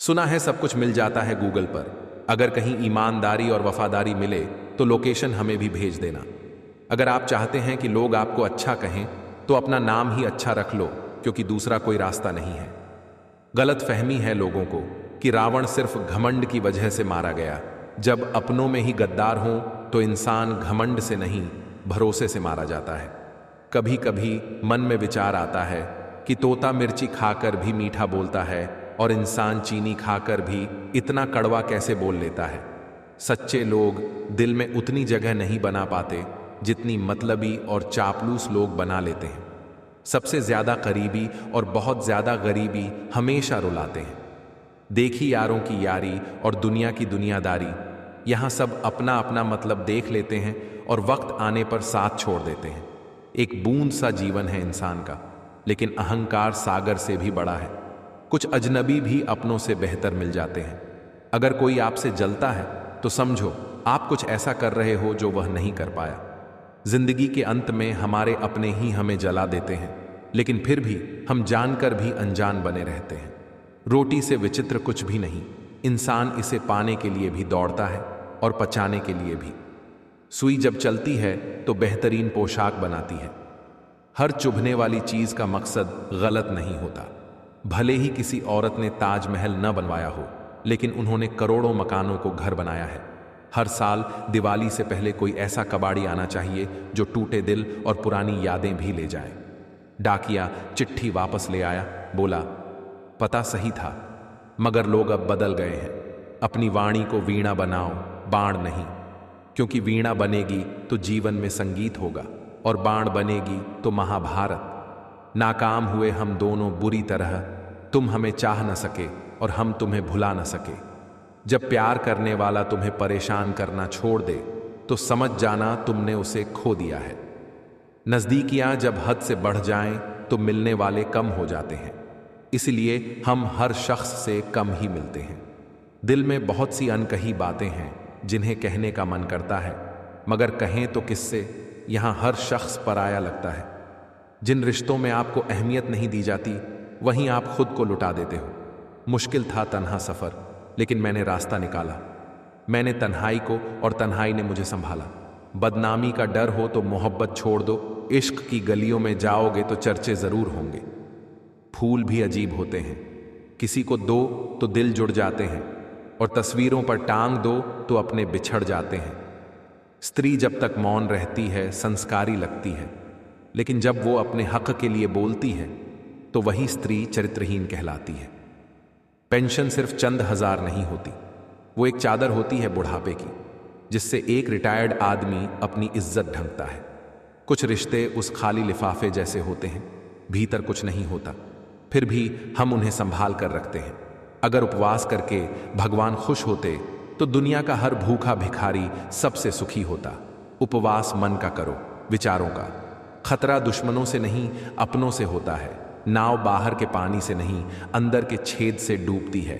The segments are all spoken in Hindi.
सुना है सब कुछ मिल जाता है गूगल पर। अगर कहीं ईमानदारी और वफादारी मिले तो लोकेशन हमें भी भेज देना। अगर आप चाहते हैं कि लोग आपको अच्छा कहें तो अपना नाम ही अच्छा रख लो, क्योंकि दूसरा कोई रास्ता नहीं है। गलत फहमी है लोगों को कि रावण सिर्फ घमंड की वजह से मारा गया। जब अपनों में ही गद्दार हों तो इंसान घमंड से नहीं, भरोसे से मारा जाता है। कभी कभी मन में विचार आता है कि तोता मिर्ची खाकर भी मीठा बोलता है और इंसान चीनी खाकर भी इतना कड़वा कैसे बोल लेता है। सच्चे लोग दिल में उतनी जगह नहीं बना पाते जितनी मतलबी और चापलूस लोग बना लेते हैं। सबसे ज्यादा करीबी और बहुत ज्यादा गरीबी हमेशा रुलाते हैं। देखी यारों की यारी और दुनिया की दुनियादारी, यहां सब अपना अपना मतलब देख लेते हैं और वक्त आने पर साथ छोड़ देते हैं। एक बूंद सा जीवन है इंसान का, लेकिन अहंकार सागर से भी बड़ा है। कुछ अजनबी भी अपनों से बेहतर मिल जाते हैं। अगर कोई आपसे जलता है तो समझो आप कुछ ऐसा कर रहे हो जो वह नहीं कर पाया। जिंदगी के अंत में हमारे अपने ही हमें जला देते हैं, लेकिन फिर भी हम जानकर भी अनजान बने रहते हैं। रोटी से विचित्र कुछ भी नहीं, इंसान इसे पाने के लिए भी दौड़ता है और पचाने के लिए भी। सुई जब चलती है तो बेहतरीन पोशाक बनाती है। हर चुभने वाली चीज का मकसद गलत नहीं होता। भले ही किसी औरत ने ताजमहल न बनवाया हो, लेकिन उन्होंने करोड़ों मकानों को घर बनाया है। हर साल दिवाली से पहले कोई ऐसा कबाड़ी आना चाहिए जो टूटे दिल और पुरानी यादें भी ले जाए। डाकिया चिट्ठी वापस ले आया, बोला पता सही था, मगर लोग अब बदल गए हैं। अपनी वाणी को वीणा बनाओ, बाण नहीं, क्योंकि वीणा बनेगी तो जीवन में संगीत होगा और बाण बनेगी तो महाभारत। नाकाम हुए हम दोनों बुरी तरह, तुम हमें चाह न सके और हम तुम्हें भुला न सके। जब प्यार करने वाला तुम्हें परेशान करना छोड़ दे तो समझ जाना तुमने उसे खो दिया है। नजदीकियां जब हद से बढ़ जाएं तो मिलने वाले कम हो जाते हैं। इसलिए हम हर शख्स से कम ही मिलते हैं। दिल में बहुत सी अनकही बातें हैं जिन्हें कहने का मन करता है, मगर कहें तो किससे। यहां हर शख्स पराया लगता है। जिन रिश्तों में आपको अहमियत नहीं दी जाती, वहीं आप खुद को लुटा देते हो। मुश्किल था तन्हा सफर, लेकिन मैंने रास्ता निकाला। मैंने तन्हाई को और तन्हाई ने मुझे संभाला। बदनामी का डर हो तो मोहब्बत छोड़ दो। इश्क की गलियों में जाओगे तो चर्चे जरूर होंगे। फूल भी अजीब होते हैं, किसी को दो तो दिल जुड़ जाते हैं, और तस्वीरों पर टांग दो तो अपने बिछड़ जाते हैं। स्त्री जब तक मौन रहती है संस्कारी लगती है, लेकिन जब वो अपने हक के लिए बोलती है तो वही स्त्री चरित्रहीन कहलाती है। पेंशन सिर्फ चंद हजार नहीं होती, वो एक चादर होती है बुढ़ापे की, जिससे एक रिटायर्ड आदमी अपनी इज्जत ढंकता है। कुछ रिश्ते उस खाली लिफाफे जैसे होते हैं, भीतर कुछ नहीं होता, फिर भी हम उन्हें संभाल कर रखते हैं। अगर उपवास करके भगवान खुश होते तो दुनिया का हर भूखा भिखारी सबसे सुखी होता। उपवास मन का करो, विचारों का। खतरा दुश्मनों से नहीं, अपनों से होता है। नाव बाहर के पानी से नहीं, अंदर के छेद से डूबती है।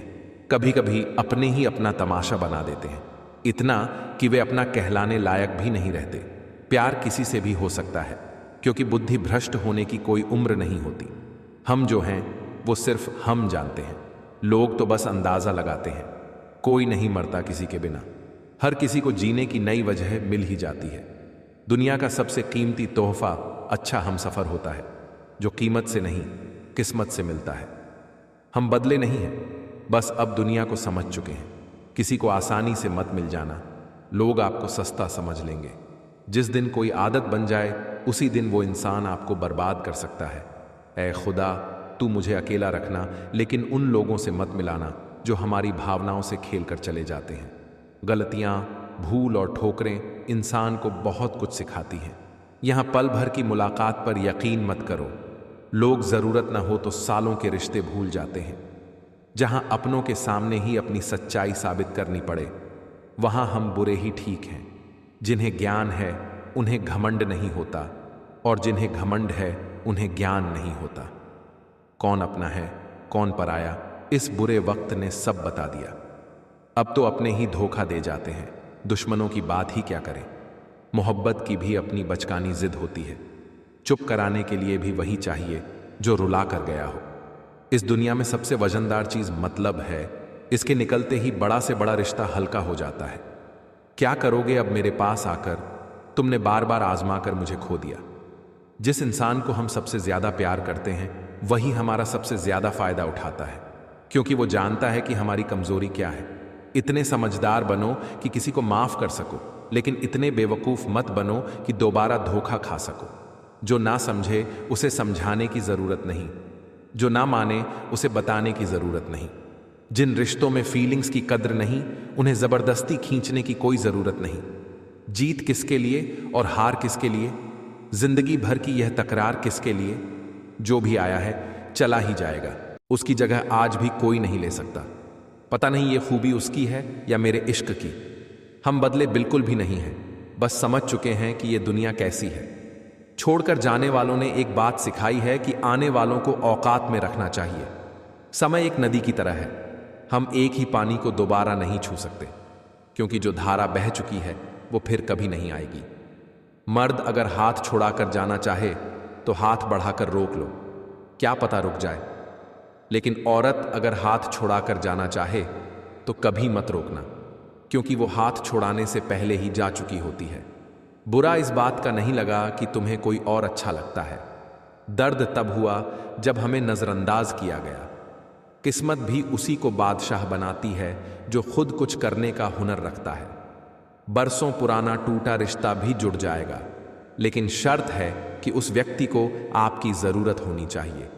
कभी कभी अपने ही अपना तमाशा बना देते हैं, इतना कि वे अपना कहलाने लायक भी नहीं रहते। प्यार किसी से भी हो सकता है, क्योंकि बुद्धि भ्रष्ट होने की कोई उम्र नहीं होती। हम जो हैं वो सिर्फ हम जानते हैं, लोग तो बस अंदाजा लगाते हैं। कोई नहीं मरता किसी के बिना, हर किसी को जीने की नई वजह मिल ही जाती है। दुनिया का सबसे कीमती तोहफा अच्छा हमसफर होता है, जो कीमत से नहीं किस्मत से मिलता है। हम बदले नहीं हैं, बस अब दुनिया को समझ चुके हैं। किसी को आसानी से मत मिल जाना, लोग आपको सस्ता समझ लेंगे। जिस दिन कोई आदत बन जाए उसी दिन वो इंसान आपको बर्बाद कर सकता है। ऐ खुदा, तू मुझे अकेला रखना, लेकिन उन लोगों से मत मिलाना जो हमारी भावनाओं से खेल कर चले जाते हैं। गलतियां, भूल और ठोकरें इंसान को बहुत कुछ सिखाती हैं। यहाँ पल भर की मुलाकात पर यकीन मत करो। लोग ज़रूरत न हो तो सालों के रिश्ते भूल जाते हैं। जहाँ अपनों के सामने ही अपनी सच्चाई साबित करनी पड़े, वहाँ हम बुरे ही ठीक हैं। जिन्हें ज्ञान है उन्हें घमंड नहीं होता, और जिन्हें घमंड है उन्हें ज्ञान नहीं होता। कौन अपना है कौन पराया, इस बुरे वक्त ने सब बता दिया। अब तो अपने ही धोखा दे जाते हैं, दुश्मनों की बात ही क्या करें। मोहब्बत की भी अपनी बचकानी जिद होती है। चुप कराने के लिए भी वही चाहिए जो रुला कर गया हो। इस दुनिया में सबसे वजनदार चीज मतलब है, इसके निकलते ही बड़ा से बड़ा रिश्ता हल्का हो जाता है। क्या करोगे अब मेरे पास आकर? तुमने बार बार आजमा कर मुझे खो दिया। जिस इंसान को हम सबसे ज्यादा प्यार करते हैं वही हमारा सबसे ज्यादा फायदा उठाता है, क्योंकि वो जानता है कि हमारी कमजोरी क्या है। इतने समझदार बनो कि किसी को माफ कर सको, लेकिन इतने बेवकूफ मत बनो कि दोबारा धोखा खा सको। जो ना समझे उसे समझाने की जरूरत नहीं, जो ना माने उसे बताने की जरूरत नहीं। जिन रिश्तों में फीलिंग्स की कद्र नहीं, उन्हें जबरदस्ती खींचने की कोई जरूरत नहीं। जीत किसके लिए और हार किसके लिए? जिंदगी भर की यह तकरार किसके लिए? जो भी आया है चला ही जाएगा, उसकी जगह आज भी कोई नहीं ले सकता। पता नहीं ये खूबी उसकी है या मेरे इश्क की। हम बदले बिल्कुल भी नहीं हैं, बस समझ चुके हैं कि ये दुनिया कैसी है। छोड़कर जाने वालों ने एक बात सिखाई है कि आने वालों को औकात में रखना चाहिए। समय एक नदी की तरह है, हम एक ही पानी को दोबारा नहीं छू सकते, क्योंकि जो धारा बह चुकी है वो फिर कभी नहीं आएगी। मर्द अगर हाथ छुड़ाकर जाना चाहे तो हाथ बढ़ाकर रोक लो, क्या पता रुक जाए। लेकिन औरत अगर हाथ छुड़ाकर जाना चाहे तो कभी मत रोकना, क्योंकि वो हाथ छुड़ाने से पहले ही जा चुकी होती है। बुरा इस बात का नहीं लगा कि तुम्हें कोई और अच्छा लगता है। दर्द तब हुआ जब हमें नजरअंदाज किया गया। किस्मत भी उसी को बादशाह बनाती है जो खुद कुछ करने का हुनर रखता है। बरसों पुराना टूटा रिश्ता भी जुड़ जाएगा, लेकिन शर्त है कि उस व्यक्ति को आपकी जरूरत होनी चाहिए।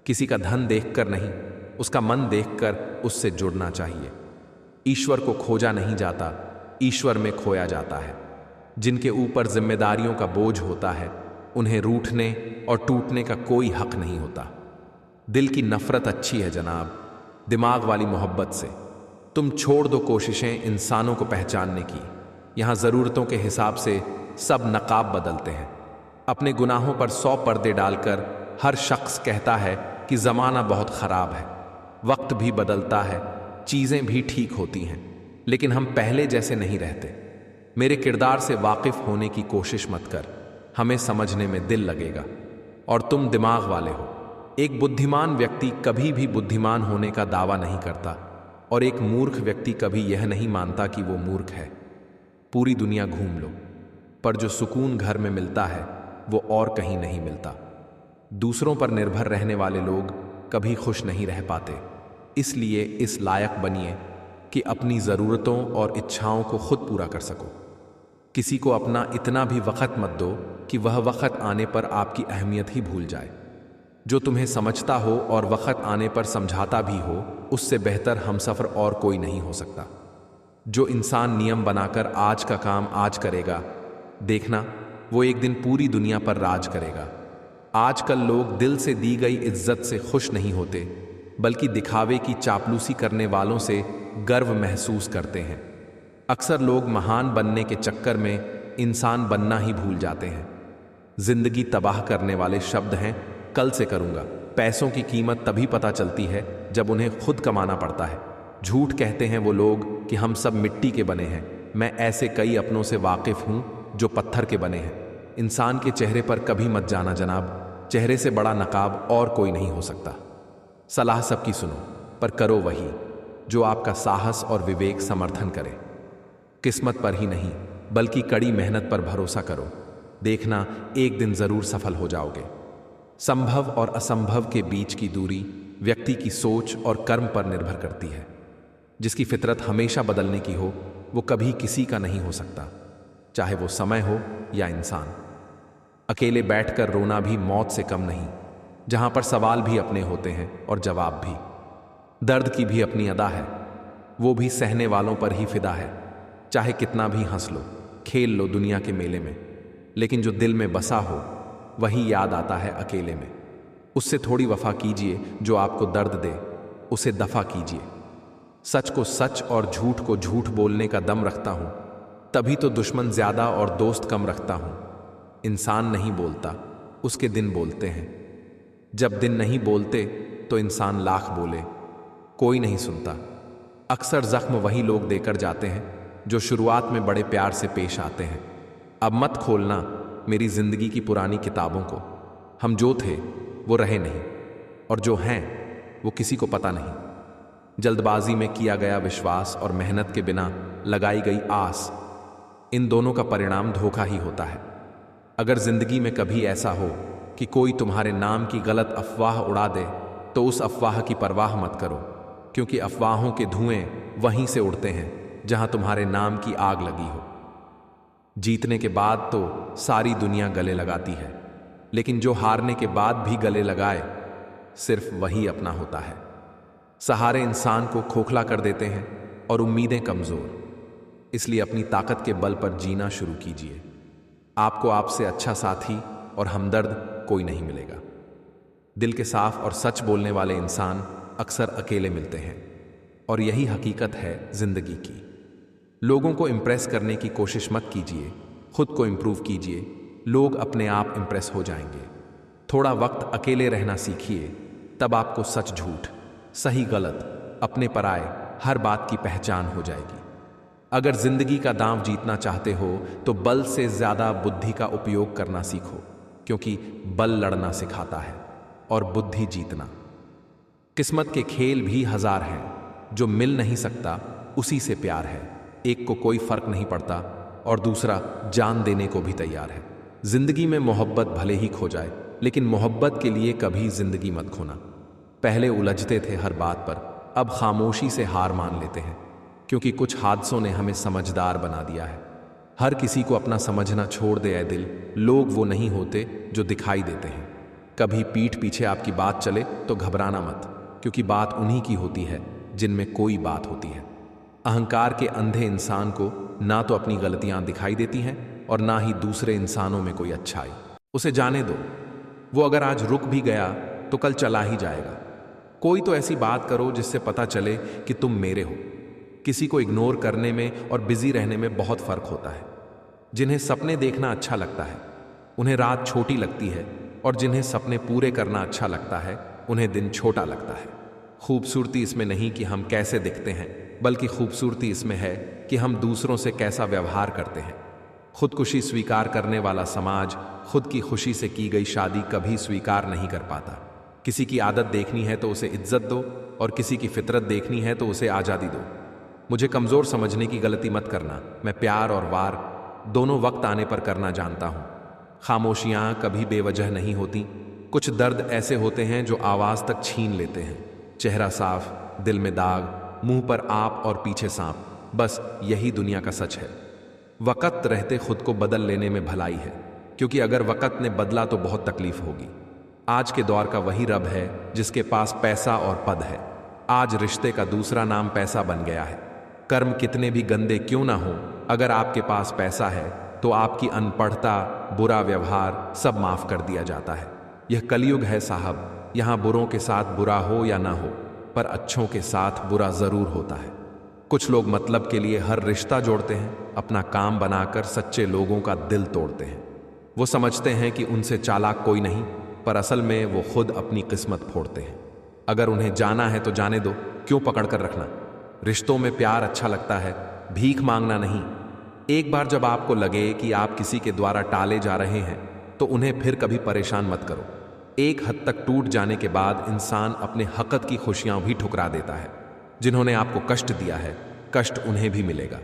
किसी का धन देखकर नहीं, उसका मन देखकर उससे जुड़ना चाहिए। ईश्वर को खोजा नहीं जाता, ईश्वर में खोया जाता है। जिनके ऊपर जिम्मेदारियों का बोझ होता है उन्हें रूठने और टूटने का कोई हक नहीं होता। दिल की नफरत अच्छी है जनाब, दिमाग वाली मोहब्बत से। तुम छोड़ दो कोशिशें इंसानों को पहचानने की। यहां जरूरतों के हिसाब से सब नकाब बदलते हैं। अपने गुनाहों पर 100 पर्दे डालकर हर शख्स कहता है कि जमाना बहुत खराब है। वक्त भी बदलता है, चीजें भी ठीक होती हैं, लेकिन हम पहले जैसे नहीं रहते। मेरे किरदार से वाकिफ होने की कोशिश मत कर, हमें समझने में दिल लगेगा। और तुम दिमाग वाले हो। एक बुद्धिमान व्यक्ति कभी भी बुद्धिमान होने का दावा नहीं करता, और एक मूर्ख व्यक्ति कभी यह नहीं मानता कि वो मूर्ख है। पूरी दुनिया घूम लो, पर जो सुकून घर में मिलता है वो और कहीं नहीं मिलता। दूसरों पर निर्भर रहने वाले लोग कभी खुश नहीं रह पाते। इसलिए इस लायक बनिए कि अपनी ज़रूरतों और इच्छाओं को खुद पूरा कर सको। किसी को अपना इतना भी वक़्त मत दो कि वह वक़्त आने पर आपकी अहमियत ही भूल जाए। जो तुम्हें समझता हो और वक़्त आने पर समझाता भी हो, उससे बेहतर हमसफ़र और कोई नहीं हो सकता। जो इंसान नियम बनाकर आज का काम आज करेगा, देखना वो एक दिन पूरी दुनिया पर राज करेगा। आजकल लोग दिल से दी गई इज्जत से खुश नहीं होते, बल्कि दिखावे की चापलूसी करने वालों से गर्व महसूस करते हैं। अक्सर लोग महान बनने के चक्कर में इंसान बनना ही भूल जाते हैं। जिंदगी तबाह करने वाले शब्द हैं कल से करूंगा। पैसों की कीमत तभी पता चलती है जब उन्हें खुद कमाना पड़ता है। झूठ कहते हैं वो लोग कि हम सब मिट्टी के बने हैं। मैं ऐसे कई अपनों से वाकिफ हूं जो पत्थर के बने हैं। इंसान के चेहरे पर कभी मत जाना जनाब, चेहरे से बड़ा नकाब और कोई नहीं हो सकता। सलाह सबकी सुनो, पर करो वही जो आपका साहस और विवेक समर्थन करे। किस्मत पर ही नहीं बल्कि कड़ी मेहनत पर भरोसा करो, देखना एक दिन जरूर सफल हो जाओगे। संभव और असंभव के बीच की दूरी व्यक्ति की सोच और कर्म पर निर्भर करती है। जिसकी फितरत हमेशा बदलने की हो वो कभी किसी का नहीं हो सकता, चाहे वो समय हो या इंसान। अकेले बैठकर रोना भी मौत से कम नहीं, जहां पर सवाल भी अपने होते हैं और जवाब भी। दर्द की भी अपनी अदा है, वो भी सहने वालों पर ही फिदा है। चाहे कितना भी हंस लो, खेल लो दुनिया के मेले में, लेकिन जो दिल में बसा हो वही याद आता है अकेले में। उससे थोड़ी वफा कीजिए जो आपको दर्द दे, उसे दफा कीजिए। सच को सच और झूठ को झूठ बोलने का दम रखता हूं, तभी तो दुश्मन ज्यादा और दोस्त कम रखता हूं। इंसान नहीं बोलता, उसके दिन बोलते हैं। जब दिन नहीं बोलते तो इंसान लाख बोले, कोई नहीं सुनता। अक्सर जख्म वही लोग देकर जाते हैं जो शुरुआत में बड़े प्यार से पेश आते हैं। अब मत खोलना मेरी जिंदगी की पुरानी किताबों को। हम जो थे वो रहे नहीं, और जो हैं वो किसी को पता नहीं। जल्दबाजी में किया गया विश्वास और मेहनत के बिना लगाई गई आस, इन दोनों का परिणाम धोखा ही होता है। अगर जिंदगी में कभी ऐसा हो कि कोई तुम्हारे नाम की गलत अफवाह उड़ा दे, तो उस अफवाह की परवाह मत करो, क्योंकि अफवाहों के धुएं वहीं से उड़ते हैं जहां तुम्हारे नाम की आग लगी हो। जीतने के बाद तो सारी दुनिया गले लगाती है, लेकिन जो हारने के बाद भी गले लगाए, सिर्फ वही अपना होता है। सहारे इंसान को खोखला कर देते हैं और उम्मीदें कमजोर। इसलिए अपनी ताकत के बल पर जीना शुरू कीजिए। आपको आपसे अच्छा साथी और हमदर्द कोई नहीं मिलेगा। दिल के साफ और सच बोलने वाले इंसान अक्सर अकेले मिलते हैं, और यही हकीकत है जिंदगी की। लोगों को इंप्रेस करने की कोशिश मत कीजिए, खुद को इंप्रूव कीजिए। लोग अपने आप इंप्रेस हो जाएंगे। थोड़ा वक्त अकेले रहना सीखिए, तब आपको सच झूठ, सही गलत, अपने पराये हर बात की पहचान हो जाएगी। अगर जिंदगी का दांव जीतना चाहते हो तो बल से ज्यादा बुद्धि का उपयोग करना सीखो, क्योंकि बल लड़ना सिखाता है और बुद्धि जीतना। किस्मत के खेल भी हजार हैं, जो मिल नहीं सकता उसी से प्यार है। एक को कोई फर्क नहीं पड़ता और दूसरा जान देने को भी तैयार है। जिंदगी में मोहब्बत भले ही खो जाए, लेकिन मोहब्बत के लिए कभी जिंदगी मत खोना। पहले उलझते थे हर बात पर, अब खामोशी से हार मान लेते हैं, क्योंकि कुछ हादसों ने हमें समझदार बना दिया है। हर किसी को अपना समझना छोड़ दे ऐ दिल। लोग वो नहीं होते जो दिखाई देते हैं। कभी पीठ पीछे आपकी बात चले तो घबराना मत, क्योंकि बात उन्हीं की होती है जिनमें कोई बात होती है। अहंकार के अंधे इंसान को ना तो अपनी गलतियां दिखाई देती हैं और ना ही दूसरे इंसानों में कोई अच्छाई। उसे जाने दो, वो अगर आज रुक भी गया तो कल चला ही जाएगा। कोई तो ऐसी बात करो जिससे पता चले कि तुम मेरे हो। किसी को इग्नोर करने में और बिजी रहने में बहुत फर्क होता है। जिन्हें सपने देखना अच्छा लगता है उन्हें रात छोटी लगती है, और जिन्हें सपने पूरे करना अच्छा लगता है उन्हें दिन छोटा लगता है। खूबसूरती इसमें नहीं कि हम कैसे दिखते हैं, बल्कि खूबसूरती इसमें है कि हम दूसरों से कैसा व्यवहार करते हैं। खुदकुशी स्वीकार करने वाला समाज खुद की खुशी से की गई शादी कभी स्वीकार नहीं कर पाता। किसी की आदत देखनी है तो उसे इज्जत दो, और किसी की फितरत देखनी है तो उसे आज़ादी दो। मुझे कमज़ोर समझने की गलती मत करना। मैं प्यार और वार दोनों वक्त आने पर करना जानता हूँ। खामोशियाँ कभी बेवजह नहीं होती। कुछ दर्द ऐसे होते हैं जो आवाज़ तक छीन लेते हैं। चेहरा साफ, दिल में दाग, मुंह पर आप और पीछे सांप, बस यही दुनिया का सच है। वक़्त रहते खुद को बदल लेने में भलाई है, क्योंकि अगर वक़्त ने बदला तो बहुत तकलीफ होगी। आज के दौर का वही रब है जिसके पास पैसा और पद है। आज रिश्ते का दूसरा नाम पैसा बन गया है। कर्म कितने भी गंदे क्यों ना हो, अगर आपके पास पैसा है तो आपकी अनपढ़ता, बुरा व्यवहार सब माफ कर दिया जाता है। यह कलयुग है साहब। यहाँ बुरों के साथ बुरा हो या ना हो, पर अच्छों के साथ बुरा जरूर होता है। कुछ लोग मतलब के लिए हर रिश्ता जोड़ते हैं, अपना काम बनाकर सच्चे लोगों का दिल तोड़ते हैं। वो समझते हैं कि उनसे चालाक कोई नहीं, पर असल में वो खुद अपनी किस्मत फोड़ते हैं। अगर उन्हें जाना है तो जाने दो, क्यों पकड़ कर रखना। रिश्तों में प्यार अच्छा लगता है, भीख मांगना नहीं। एक बार जब आपको लगे कि आप किसी के द्वारा टाले जा रहे हैं तो उन्हें फिर कभी परेशान मत करो। एक हद तक टूट जाने के बाद इंसान अपने हक़त की खुशियां भी ठुकरा देता है। जिन्होंने आपको कष्ट दिया है, कष्ट उन्हें भी मिलेगा,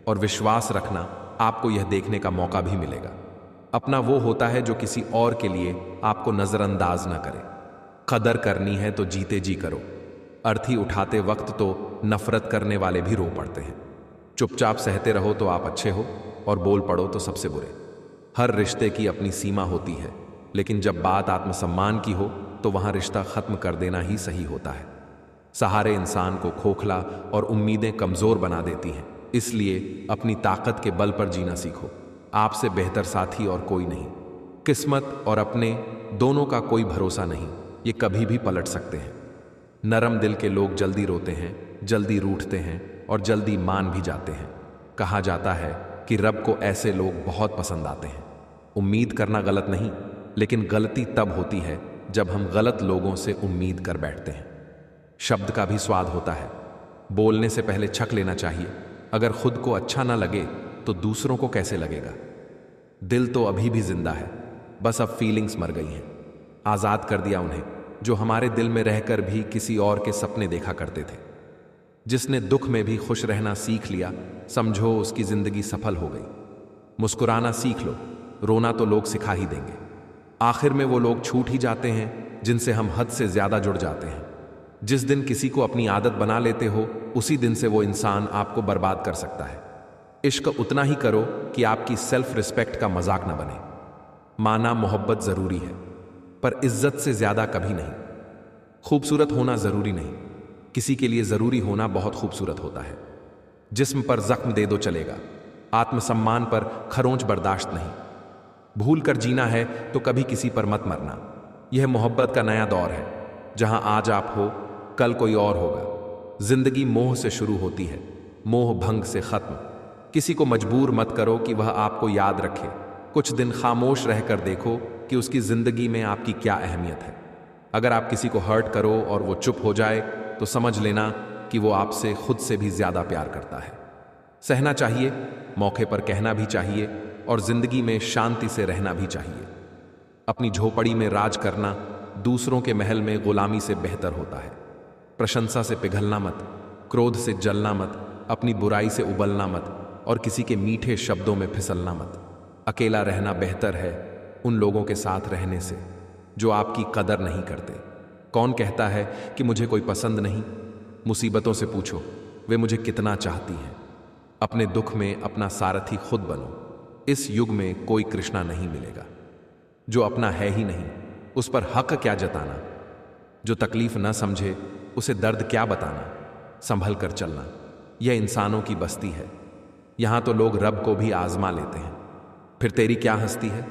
और विश्वास रखना आपको यह देखने का मौका भी मिलेगा। अपना वो होता है जो किसी और के लिए आपको नजरअंदाज ना करे। कदर करनी है तो जीते जी करो। अर्थी उठाते वक्त तो नफरत करने वाले भी रो पड़ते हैं। चुपचाप सहते रहो तो आप अच्छे हो, और बोल पड़ो तो सबसे बुरे। हर रिश्ते की अपनी सीमा होती है, लेकिन जब बात आत्मसम्मान की हो तो वहां रिश्ता खत्म कर देना ही सही होता है। सहारे इंसान को खोखला और उम्मीदें कमजोर बना देती हैं। इसलिए अपनी ताकत के बल पर जीना सीखो। आपसे बेहतर साथी और कोई नहीं। किस्मत और अपने दोनों का कोई भरोसा नहीं, ये कभी भी पलट सकते हैं। नरम दिल के लोग जल्दी रोते हैं, जल्दी रूठते हैं और जल्दी मान भी जाते हैं। कहा जाता है कि रब को ऐसे लोग बहुत पसंद आते हैं। उम्मीद करना गलत नहीं, लेकिन गलती तब होती है जब हम गलत लोगों से उम्मीद कर बैठते हैं। शब्द का भी स्वाद होता है। बोलने से पहले छक लेना चाहिए। अगर खुद को अच्छा ना लगे तो दूसरों को कैसे लगेगा। दिल तो अभी भी जिंदा है, बस अब फीलिंग्स मर गई हैं। आज़ाद कर दिया उन्हें जो हमारे दिल में रहकर भी किसी और के सपने देखा करते थे। जिसने दुख में भी खुश रहना सीख लिया, समझो उसकी जिंदगी सफल हो गई। मुस्कुराना सीख लो, रोना तो लोग सिखा ही देंगे। आखिर में वो लोग छूट ही जाते हैं जिनसे हम हद से ज्यादा जुड़ जाते हैं। जिस दिन किसी को अपनी आदत बना लेते हो, उसी दिन से वो इंसान आपको बर्बाद कर सकता है। इश्क उतना ही करो कि आपकी सेल्फ रिस्पेक्ट का मजाक ना बने। माना मोहब्बत जरूरी है, पर इज्जत से ज्यादा कभी नहीं। खूबसूरत होना जरूरी नहीं, किसी के लिए जरूरी होना बहुत खूबसूरत होता है। जिस्म पर जख्म दे दो चलेगा, आत्मसम्मान पर खरोंच बर्दाश्त नहीं। भूल कर जीना है तो कभी किसी पर मत मरना। यह मोहब्बत का नया दौर है, जहां आज आप हो, कल कोई और होगा। जिंदगी मोह से शुरू होती है, मोह भंग से खत्म। किसी को मजबूर मत करो कि वह आपको याद रखे। कुछ दिन खामोश रहकर देखो कि उसकी जिंदगी में आपकी क्या अहमियत है। अगर आप किसी को हर्ट करो और वो चुप हो जाए, तो समझ लेना कि वो आपसे खुद से भी ज्यादा प्यार करता है। सहना चाहिए, मौके पर कहना भी चाहिए, और जिंदगी में शांति से रहना भी चाहिए। अपनी झोपड़ी में राज करना दूसरों के महल में गुलामी से बेहतर होता है। प्रशंसा से पिघलना मत, क्रोध से जलना मत, अपनी बुराई से उबलना मत, और किसी के मीठे शब्दों में फिसलना मत। अकेला रहना बेहतर है उन लोगों के साथ रहने से जो आपकी कदर नहीं करते। कौन कहता है कि मुझे कोई पसंद नहीं? मुसीबतों से पूछो, वे मुझे कितना चाहती हैं। अपने दुख में अपना सारथी खुद बनो। इस युग में कोई कृष्णा नहीं मिलेगा। जो अपना है ही नहीं, उस पर हक क्या जताना? जो तकलीफ न समझे, उसे दर्द क्या बताना? संभल कर चलना, यह इंसानों की बस्ती है। यहां तो लोग रब को भी आजमा लेते हैं। फिर तेरी क्या हस्ती है?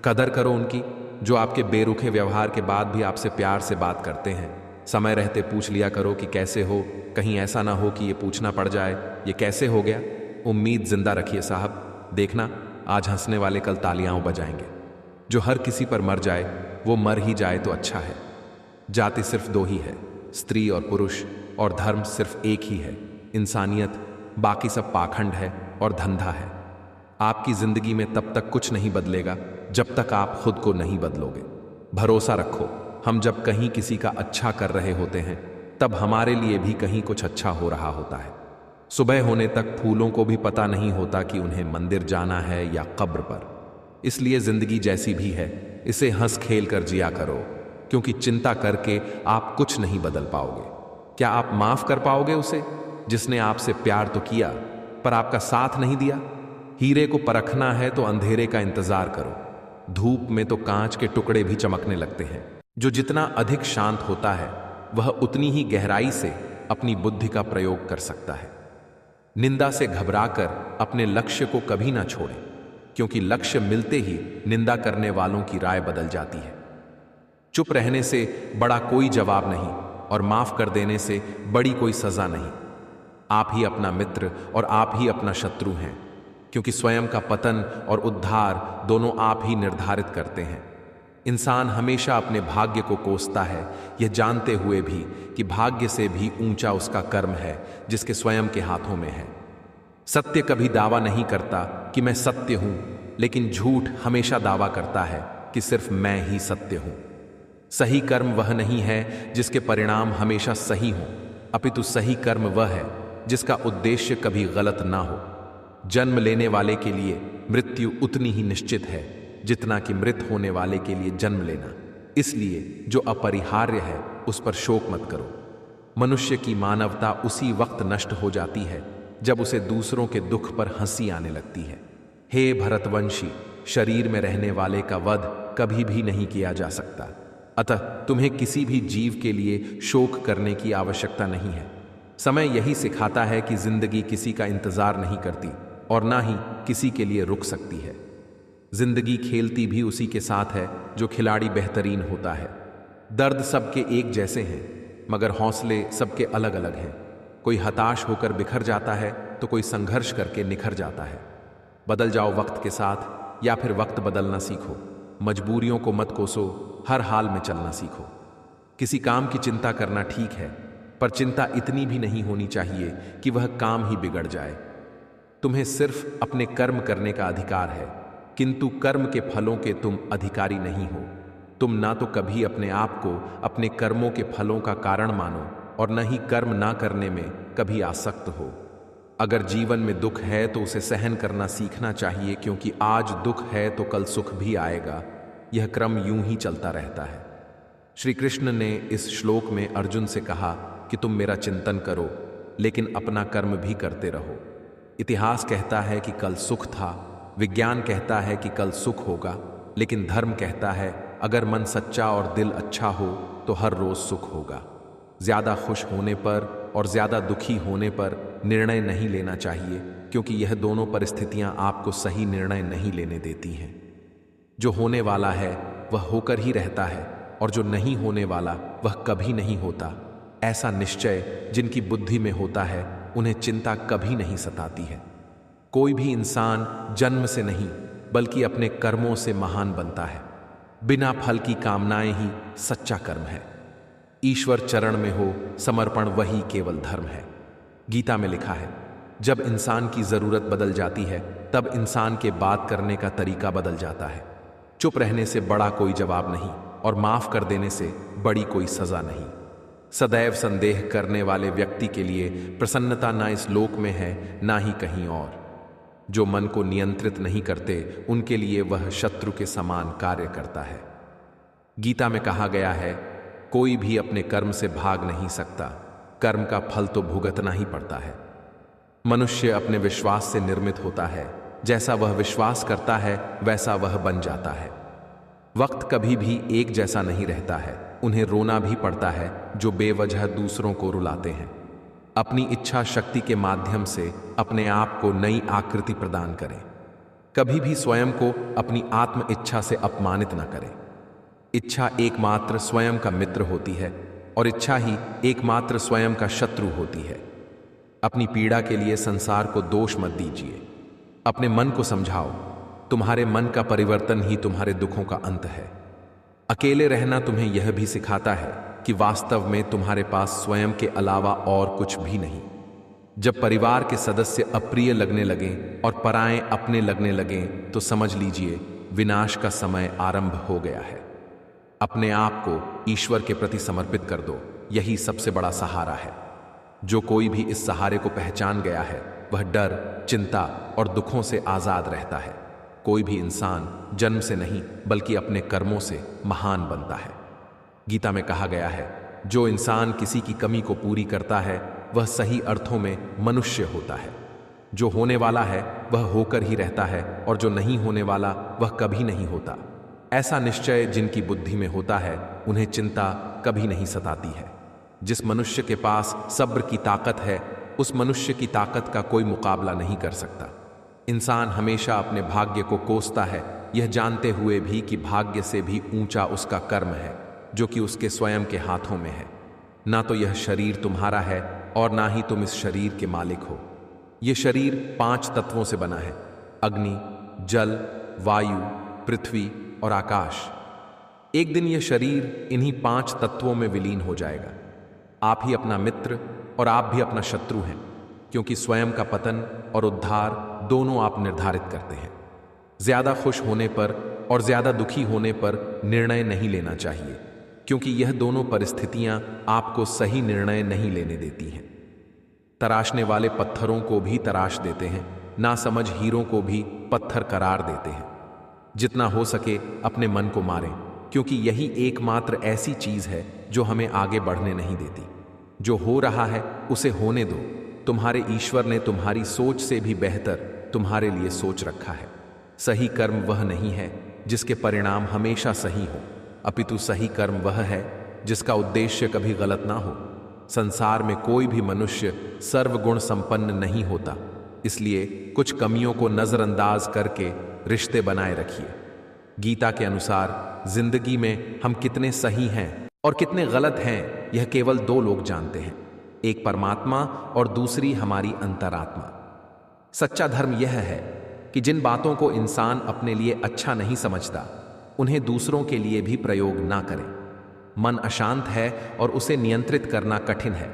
कदर करो उनकी, जो आपके बेरुखे व्यवहार के बाद भी आपसे प्यार से बात करते हैं। समय रहते पूछ लिया करो कि कैसे हो, कहीं ऐसा ना हो कि ये पूछना पड़ जाए, ये कैसे हो गया। उम्मीद जिंदा रखिए साहब, देखना आज हंसने वाले कल तालियां बजाएंगे। जो हर किसी पर मर जाए, वो मर ही जाए तो अच्छा है। जाति सिर्फ दो ही है, स्त्री और पुरुष, और धर्म सिर्फ एक ही है, इंसानियत। बाकी सब पाखंड है और धंधा है। आपकी जिंदगी में तब तक कुछ नहीं बदलेगा जब तक आप खुद को नहीं बदलोगे। भरोसा रखो, हम जब कहीं किसी का अच्छा कर रहे होते हैं, तब हमारे लिए भी कहीं कुछ अच्छा हो रहा होता है। सुबह होने तक फूलों को भी पता नहीं होता कि उन्हें मंदिर जाना है या कब्र पर। इसलिए जिंदगी जैसी भी है, इसे हंस खेल कर जिया करो, क्योंकि चिंता करके आप कुछ नहीं बदल पाओगे। क्या आप माफ कर पाओगे उसे जिसने आपसे प्यार तो किया पर आपका साथ नहीं दिया? हीरे को परखना है तो अंधेरे का इंतजार करो। धूप में तो कांच के टुकड़े भी चमकने लगते हैं। जो जितना अधिक शांत होता है, वह उतनी ही गहराई से अपनी बुद्धि का प्रयोग कर सकता है। निंदा से घबराकर अपने लक्ष्य को कभी ना छोड़ें, क्योंकि लक्ष्य मिलते ही निंदा करने वालों की राय बदल जाती है। चुप रहने से बड़ा कोई जवाब नहीं, और माफ कर देने से बड़ी कोई सजा नहीं। आप ही अपना मित्र और आप ही अपना शत्रु हैं, क्योंकि स्वयं का पतन और उद्धार दोनों आप ही निर्धारित करते हैं। इंसान हमेशा अपने भाग्य को कोसता है, यह जानते हुए भी कि भाग्य से भी ऊंचा उसका कर्म है जिसके स्वयं के हाथों में है। सत्य कभी दावा नहीं करता कि मैं सत्य हूं, लेकिन झूठ हमेशा दावा करता है कि सिर्फ मैं ही सत्य हूं। सही कर्म वह नहीं है जिसके परिणाम हमेशा सही हों, अपितु सही कर्म वह है जिसका उद्देश्य कभी गलत ना हो। जन्म लेने वाले के लिए मृत्यु उतनी ही निश्चित है जितना कि मृत होने वाले के लिए जन्म लेना। इसलिए जो अपरिहार्य है उस पर शोक मत करो। मनुष्य की मानवता उसी वक्त नष्ट हो जाती है जब उसे दूसरों के दुख पर हंसी आने लगती है। हे भरतवंशी, शरीर में रहने वाले का वध कभी भी नहीं किया जा सकता, अतः तुम्हें किसी भी जीव के लिए शोक करने की आवश्यकता नहीं है। समय यही सिखाता है कि जिंदगी किसी का इंतजार नहीं करती और ना ही किसी के लिए रुक सकती है। जिंदगी खेलती भी उसी के साथ है जो खिलाड़ी बेहतरीन होता है। दर्द सबके एक जैसे हैं, मगर हौसले सबके अलग अलग हैं। कोई हताश होकर बिखर जाता है तो कोई संघर्ष करके निखर जाता है। बदल जाओ वक्त के साथ, या फिर वक्त बदलना सीखो। मजबूरियों को मत कोसो, हर हाल में चलना सीखो। किसी काम की चिंता करना ठीक है, पर चिंता इतनी भी नहीं होनी चाहिए कि वह काम ही बिगड़ जाए। तुम्हें सिर्फ अपने कर्म करने का अधिकार है, किंतु कर्म के फलों के तुम अधिकारी नहीं हो। तुम ना तो कभी अपने आप को अपने कर्मों के फलों का कारण मानो, और न ही कर्म ना करने में कभी आसक्त हो। अगर जीवन में दुख है तो उसे सहन करना सीखना चाहिए, क्योंकि आज दुख है तो कल सुख भी आएगा। यह क्रम यूं ही चलता रहता है। श्री कृष्ण ने इस श्लोक में अर्जुन से कहा कि तुम मेरा चिंतन करो, लेकिन अपना कर्म भी करते रहो। इतिहास कहता है कि कल सुख था, विज्ञान कहता है कि कल सुख होगा, लेकिन धर्म कहता है अगर मन सच्चा और दिल अच्छा हो तो हर रोज सुख होगा। ज्यादा खुश होने पर और ज्यादा दुखी होने पर निर्णय नहीं लेना चाहिए, क्योंकि यह दोनों परिस्थितियां आपको सही निर्णय नहीं लेने देती हैं। जो होने वाला है वह होकर ही रहता है, और जो नहीं होने वाला वह कभी नहीं होता। ऐसा निश्चय जिनकी बुद्धि में होता है उन्हें चिंता कभी नहीं सताती है। कोई भी इंसान जन्म से नहीं बल्कि अपने कर्मों से महान बनता है। बिना फल की कामनाएं ही सच्चा कर्म है। ईश्वर चरण में हो समर्पण वही केवल धर्म है। गीता में लिखा है, जब इंसान की जरूरत बदल जाती है तब इंसान के बात करने का तरीका बदल जाता है। चुप रहने से बड़ा कोई जवाब नहीं, और माफ कर देने से बड़ी कोई सजा नहीं। सदैव संदेह करने वाले व्यक्ति के लिए प्रसन्नता ना इस लोक में है ना ही कहीं और। जो मन को नियंत्रित नहीं करते उनके लिए वह शत्रु के समान कार्य करता है। गीता में कहा गया है, कोई भी अपने कर्म से भाग नहीं सकता, कर्म का फल तो भुगतना ही पड़ता है। मनुष्य अपने विश्वास से निर्मित होता है, जैसा वह विश्वास करता है वैसा वह बन जाता है। वक्त कभी भी एक जैसा नहीं रहता है। उन्हें रोना भी पड़ता है जो बेवजह दूसरों को रुलाते हैं। अपनी इच्छा शक्ति के माध्यम से अपने आप को नई आकृति प्रदान करें। कभी भी स्वयं को अपनी आत्म इच्छा से अपमानित न करें। इच्छा एकमात्र स्वयं का मित्र होती है, और इच्छा ही एकमात्र स्वयं का शत्रु होती है। अपनी पीड़ा के लिए संसार को दोष मत दीजिए। अपने मन को समझाओ, तुम्हारे मन का परिवर्तन ही तुम्हारे दुखों का अंत है। अकेले रहना तुम्हें यह भी सिखाता है कि वास्तव में तुम्हारे पास स्वयं के अलावा और कुछ भी नहीं। जब परिवार के सदस्य अप्रिय लगने लगें और पराये अपने लगने लगें तो समझ लीजिए विनाश का समय आरंभ हो गया है। अपने आप को ईश्वर के प्रति समर्पित कर दो, यही सबसे बड़ा सहारा है। जो कोई भी इस सहारे को पहचान गया है वह डर, चिंता और दुखों से आजाद रहता है। कोई भी इंसान जन्म से नहीं बल्कि अपने कर्मों से महान बनता है। गीता में कहा गया है, जो इंसान किसी की कमी को पूरी करता है वह सही अर्थों में मनुष्य होता है। जो होने वाला है वह होकर ही रहता है, और जो नहीं होने वाला वह कभी नहीं होता। ऐसा निश्चय जिनकी बुद्धि में होता है उन्हें चिंता कभी नहीं सताती है। जिस मनुष्य के पास सब्र की ताकत है उस मनुष्य की ताकत का कोई मुकाबला नहीं कर सकता। इंसान हमेशा अपने भाग्य को कोसता है, यह जानते हुए भी कि भाग्य से भी ऊंचा उसका कर्म है, जो कि उसके स्वयं के हाथों में है। ना तो यह शरीर तुम्हारा है और ना ही तुम इस शरीर के मालिक हो। यह शरीर 5 तत्वों से बना है, अग्नि, जल, वायु, पृथ्वी और आकाश। एक दिन यह शरीर इन्हीं 5 तत्वों में विलीन हो जाएगा। आप ही अपना मित्र और आप भी अपना शत्रु हैं, क्योंकि स्वयं का पतन और उद्धार दोनों आप निर्धारित करते हैं। ज्यादा खुश होने पर और ज्यादा दुखी होने पर निर्णय नहीं लेना चाहिए, क्योंकि यह दोनों परिस्थितियां आपको सही निर्णय नहीं लेने देती हैं। तराशने वाले पत्थरों को भी तराश देते हैं, नासमझ हीरों को भी पत्थर करार देते हैं। जितना हो सके अपने मन को मारें, क्योंकि यही एकमात्र ऐसी चीज है जो हमें आगे बढ़ने नहीं देती। जो हो रहा है उसे होने दो। तुम्हारे ईश्वर ने तुम्हारी सोच से भी बेहतर तुम्हारे लिए सोच रखा है। सही कर्म वह नहीं है जिसके परिणाम हमेशा सही हो, अपितु सही कर्म वह है जिसका उद्देश्य कभी गलत ना हो। संसार में कोई भी मनुष्य सर्वगुण संपन्न नहीं होता, इसलिए कुछ कमियों को नजरअंदाज करके रिश्ते बनाए रखिए। गीता के अनुसार जिंदगी में हम कितने सही हैं और कितने गलत हैं यह केवल 2 लोग जानते हैं, एक परमात्मा और दूसरी हमारी अंतरात्मा। सच्चा धर्म यह है कि जिन बातों को इंसान अपने लिए अच्छा नहीं समझता उन्हें दूसरों के लिए भी प्रयोग ना करें। मन अशांत है और उसे नियंत्रित करना कठिन है,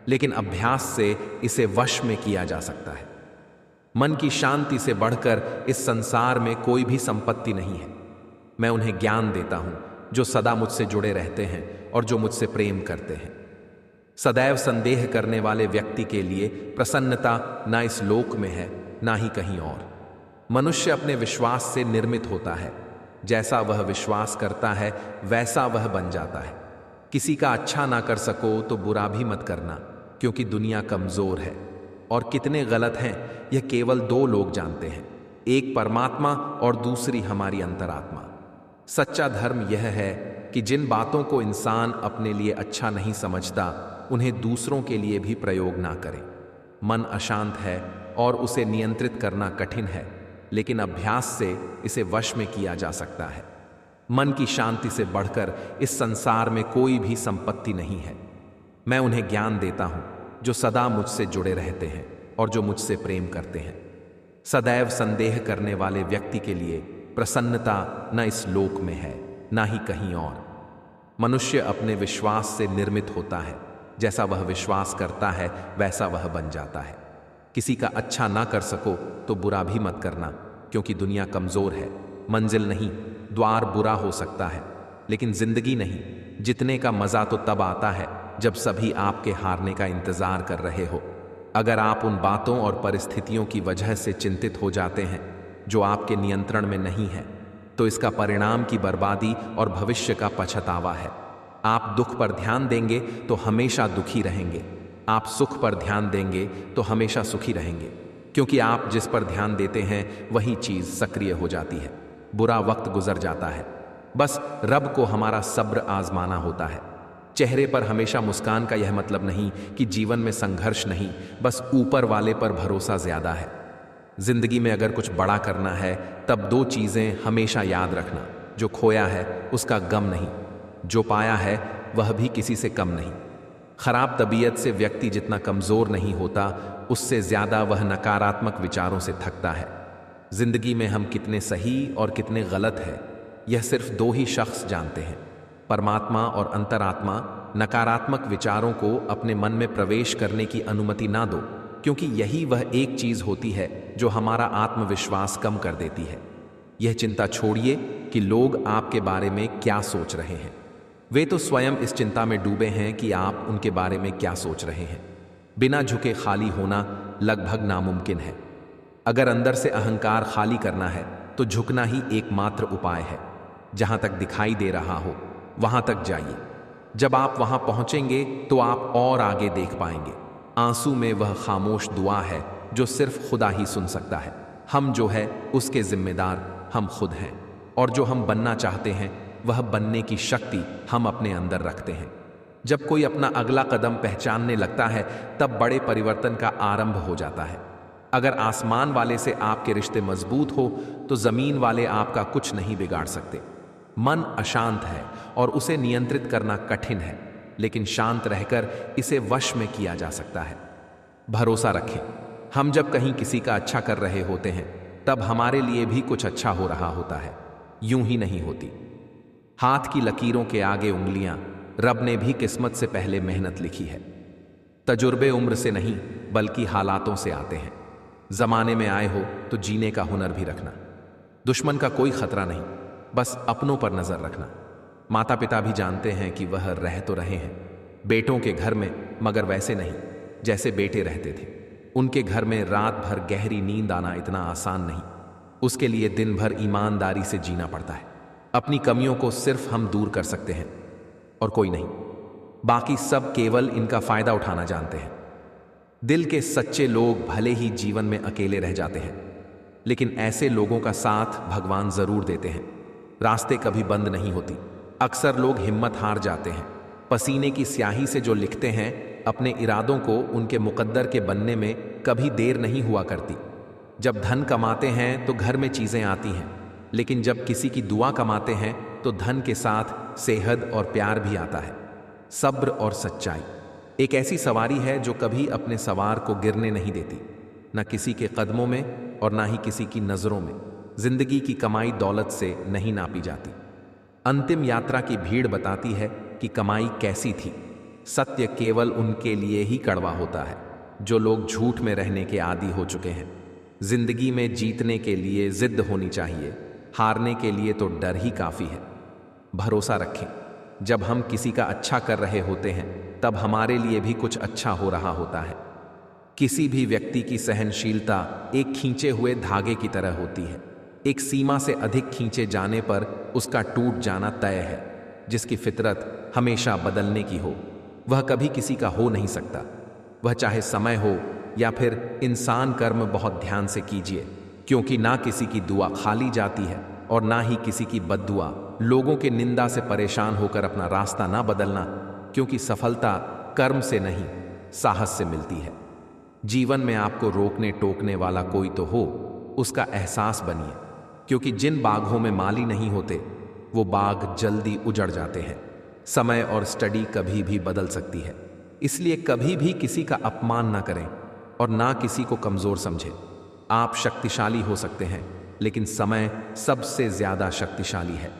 लेकिन अभ्यास से इसे वश में किया जा सकता है। मन की शांति से बढ़कर इस संसार में कोई भी संपत्ति नहीं है। मैं उन्हें ज्ञान देता हूं जो सदा मुझसे जुड़े रहते हैं और जो मुझसे प्रेम करते हैं। सदैव संदेह करने वाले व्यक्ति के लिए प्रसन्नता न इस लोक में है ना ही कहीं और। मनुष्य अपने विश्वास से निर्मित होता है, जैसा वह विश्वास करता है वैसा वह बन जाता है। किसी का अच्छा ना कर सको तो बुरा भी मत करना, क्योंकि दुनिया कमजोर है और कितने गलत हैं यह केवल दो लोग जानते हैं, एक परमात्मा और दूसरी हमारी अंतरात्मा। सच्चा धर्म यह है कि जिन बातों को इंसान अपने लिए अच्छा नहीं समझता उन्हें दूसरों के लिए भी प्रयोग ना करे। मन अशांत है और उसे नियंत्रित करना कठिन है, लेकिन अभ्यास से इसे वश में किया जा सकता है। मन की शांति से बढ़कर इस संसार में कोई भी संपत्ति नहीं है। मैं उन्हें ज्ञान देता हूं जो सदा मुझसे जुड़े रहते हैं और जो मुझसे प्रेम करते हैं। सदैव संदेह करने वाले व्यक्ति के लिए प्रसन्नता न इस लोक में है ना ही कहीं और। मनुष्य अपने विश्वास से निर्मित होता है, जैसा वह विश्वास करता है वैसा वह बन जाता है। किसी का अच्छा ना कर सको तो बुरा भी मत करना, क्योंकि दुनिया कमजोर है। मंजिल नहीं, द्वार बुरा हो सकता है, लेकिन जिंदगी नहीं। जितने का मजा तो तब आता है जब सभी आपके हारने का इंतजार कर रहे हो। अगर आप उन बातों और परिस्थितियों की वजह से चिंतित हो जाते हैं जो आपके नियंत्रण में नहीं है, तो इसका परिणाम की बर्बादी और भविष्य का पछतावा है। आप दुख पर ध्यान देंगे तो हमेशा दुखी रहेंगे, आप सुख पर ध्यान देंगे तो हमेशा सुखी रहेंगे, क्योंकि आप जिस पर ध्यान देते हैं वही चीज सक्रिय हो जाती है। बुरा वक्त गुजर जाता है, बस रब को हमारा सब्र आजमाना होता है। चेहरे पर हमेशा मुस्कान का यह मतलब नहीं कि जीवन में संघर्ष नहीं, बस ऊपर वाले पर भरोसा ज्यादा है। जिंदगी में अगर कुछ बड़ा करना है तब दो चीजें हमेशा याद रखना, जो खोया है उसका गम नहीं, जो पाया है वह भी किसी से कम नहीं। खराब तबीयत से व्यक्ति जितना कमजोर नहीं होता, उससे ज्यादा वह नकारात्मक विचारों से थकता है। जिंदगी में हम कितने सही और कितने गलत है यह सिर्फ दो ही शख्स जानते हैं, परमात्मा और अंतरात्मा। नकारात्मक विचारों को अपने मन में प्रवेश करने की अनुमति ना दो, क्योंकि यही वह एक चीज होती है जो हमारा आत्मविश्वास कम कर देती है। यह चिंता छोड़िए कि लोग आपके बारे में क्या सोच रहे हैं। वे तो स्वयं इस चिंता में डूबे हैं कि आप उनके बारे में क्या सोच रहे हैं। बिना झुके खाली होना लगभग नामुमकिन है। अगर अंदर से अहंकार खाली करना है तो झुकना ही एकमात्र उपाय है। जहां तक दिखाई दे रहा हो वहां तक जाइए। जब आप वहां पहुंचेंगे तो आप और आगे देख पाएंगे। आंसू में वह खामोश दुआ है जो सिर्फ खुदा ही सुन सकता है। हम जो है उसके जिम्मेदार हम खुद हैं, और जो हम बनना चाहते हैं वह बनने की शक्ति हम अपने अंदर रखते हैं। जब कोई अपना अगला कदम पहचानने लगता है तब बड़े परिवर्तन का आरंभ हो जाता है। अगर आसमान वाले से आपके रिश्ते मजबूत हो तो जमीन वाले आपका कुछ नहीं बिगाड़ सकते। मन अशांत है और उसे नियंत्रित करना कठिन है, लेकिन शांत रहकर इसे वश में किया जा सकता है। भरोसा रखें, हम जब कहीं किसी का अच्छा कर रहे होते हैं तब हमारे लिए भी कुछ अच्छा हो रहा होता है, यूं ही नहीं होती। हाथ की लकीरों के आगे उंगलियां, रब ने भी किस्मत से पहले मेहनत लिखी है। तजुर्बे उम्र से नहीं बल्कि हालातों से आते हैं। जमाने में आए हो तो जीने का हुनर भी रखना। दुश्मन का कोई खतरा नहीं, बस अपनों पर नजर रखना। माता पिता भी जानते हैं कि वह रह तो रहे हैं बेटों के घर में, मगर वैसे नहीं जैसे बेटे रहते थे। उनके घर में रात भर गहरी नींद आना इतना आसान नहीं। उसके लिए दिन भर ईमानदारी से जीना पड़ता है। अपनी कमियों को सिर्फ हम दूर कर सकते हैं और कोई नहीं। बाकी सब केवल इनका फायदा उठाना जानते हैं। दिल के सच्चे लोग भले ही जीवन में अकेले रह जाते हैं, लेकिन ऐसे लोगों का साथ भगवान जरूर देते हैं। रास्ते कभी बंद नहीं होती। अक्सर लोग हिम्मत हार जाते हैं। पसीने की स्याही से जो लिखते हैं अपने इरादों को, उनके मुकद्दर के बनने में कभी देर नहीं हुआ करती। जब धन कमाते हैं तो घर में चीजें आती हैं, लेकिन जब किसी की दुआ कमाते हैं तो धन के साथ सेहत और प्यार भी आता है। सब्र और सच्चाई एक ऐसी सवारी है जो कभी अपने सवार को गिरने नहीं देती, न किसी के कदमों में और ना ही किसी की नजरों में। जिंदगी की कमाई दौलत से नहीं नापी जाती। अंतिम यात्रा की भीड़ बताती है कि कमाई कैसी थी। सत्य केवल उनके लिए ही कड़वा होता है जो लोग झूठ में रहने के आदी हो चुके हैं। जिंदगी में जीतने के लिए जिद होनी चाहिए, हारने के लिए तो डर ही काफी है। भरोसा रखें, जब हम किसी का अच्छा कर रहे होते हैं तब हमारे लिए भी कुछ अच्छा हो रहा होता है। किसी भी व्यक्ति की सहनशीलता एक खींचे हुए धागे की तरह होती है। एक सीमा से अधिक खींचे जाने पर उसका टूट जाना तय है। जिसकी फितरत हमेशा बदलने की हो, वह कभी किसी का हो नहीं सकता। वह चाहे समय हो या फिर इंसान, कर्म बहुत ध्यान से कीजिए, क्योंकि ना किसी की दुआ खाली जाती है और ना ही किसी की बद्दुआ। लोगों के निंदा से परेशान होकर अपना रास्ता ना बदलना, क्योंकि सफलता कर्म से नहीं, साहस से मिलती है। जीवन में आपको रोकने टोकने वाला कोई तो हो, उसका एहसास बनिए, क्योंकि जिन बागों में माली नहीं होते वो बाग जल्दी उजड़ जाते हैं। समय और स्टडी कभी भी बदल सकती है, इसलिए कभी भी किसी का अपमान ना करें और ना किसी को कमजोर समझें। आप शक्तिशाली हो सकते हैं, लेकिन समय सबसे ज्यादा शक्तिशाली है।